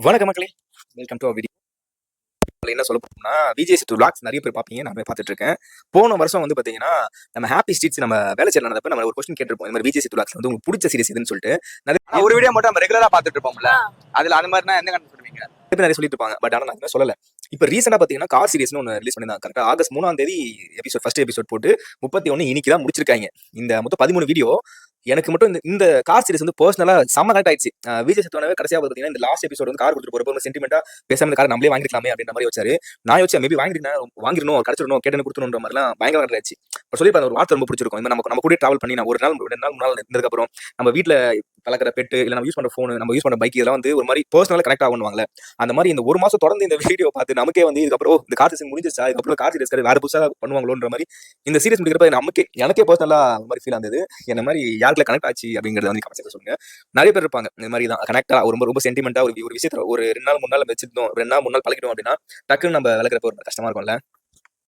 வணக்கம் மக்களே, welcome to video. என்ன சொல்ல போறோம்னா விஜய் சித்து விளாக்ஸ் நிறைய பேர் பார்ப்பீங்க, நான் பார்த்துட்டு இருக்கேன். போன வருஷம் வந்து பார்த்தீங்கன்னா, நம்ம ஹாப்பி ஸ்ட்ரீட்ஸ் நம்ம வேலை செய்ய நடந்தப்ப நம்ம ஒரு கொஸ்டின் கேட்டிருப்போம். இந்த மாதிரி விஜய் சித்து விளாக்ஸ் வந்து உங்களுக்கு பிடிச்ச சீரிஸ் எதுன்னு சொல்லிட்டு நிறைய ஒரு வீடியோ மட்டும் நம்ம ரெகுலரா பார்த்துட்டு இருப்போம்ல, அதுல அந்த மாதிரினா என்ன கண்டு சொல்லுவீங்க? பேர் நிறைய சொல்லிட்டு இருப்பாங்க. பட் ஆனால் நான் சொல்லல. இப்போ ரீசெண்டாக பார்த்தீங்கன்னா கார் சீரிஸ்னு ஒன்று ரிலீஸ் பண்ணியிருந்தாங்க. கரெக்டாக ஆகஸ்ட் 3ஆம் தேதி ஃபர்ஸ்ட் எபிசோட் போட்டு 31 இன்னைக்கு தான் முடிச்சிருக்காங்க. இந்த மொத்தம் 13 வீடியோ. எனக்கு மட்டும் இந்த கார் சீரிஸ் வந்து பர்சனலா செம்ம கனெக்ட் ஆயிடுச்சு. விஜய் சேதுபதி கடைசியா பார்த்தீங்கன்னா இந்த லாஸ்ட் எபிசோட் வந்து கார் கொடுத்துட்டு போறப்போ சென்டிமெண்டா பேசாம இந்த கார் நம்மளே வாங்கிக்கலாமே அப்படின்ற மாதிரி வச்சாரு. நான் யோசிச்சேன் மேபி வாங்கிடணும் கிடைச்சிடணும் கேட்டு கொடுத்துணுன்ற மாதிரிலாம் பயங்கர கனெக்ட் ஆயிடுச்சு. இப்போ சொல்லி ஒரு வார்த்தை ரொம்ப பிடிச்சிருக்கும். இந்த நம்ம கூட டிராவல் பண்ணி நான் ஒரு நாள் 2 நாள் 3 நாள் இருந்ததுக்கு அப்புறம் நம்ம வீட்டுல பழக்கிற பெட்டு இல்ல நம்ம யூஸ் பண்ற போன் நம்ம யூஸ் பண்ண பைக் இதெல்லாம் வந்து ஒரு மாதிரி பர்சனலா கனெக்ட் ஆகுவாங்கல்ல. அந்த மாதிரி இந்த ஒரு மாசம் தொடர்ந்து இந்த வீடியோ பார்த்து நமக்கே வந்து இதுக்கப்புறம் இந்த கார் சீரிஸ் முடிஞ்சிருச்சா, இதுக்கப்புறம் கார் சீரிஸ் வேற புதுசா பண்ணுவாங்களோன்ற மாதிரி இந்த சீரிஸ் முடிக்கிறப்ப எனக்கே பர்சனலா மாதிரி ஃபீல் ஆனது. என்ன மாதிரி யாருக்குள்ள கனெக்ட் ஆச்சு அப்படிங்கறத வந்து கமெண்ட் சொல்லுங்க. நிறைய பேர் இருப்பாங்க இந்த மாதிரி தான் கனெக்டா ரொம்ப ரொம்ப சென்டிமெண்டா ஒரு விஷயத்துல ஒரு 2 நாள் 3 நாள் வச்சிருந்தோம், 2 நாள் 3 நாள் பழகிட்டோம் அப்படின்னா டக்குன்னு நம்ம விளக்குறப்ப ஒரு கஷ்டமா இருக்கும்ல.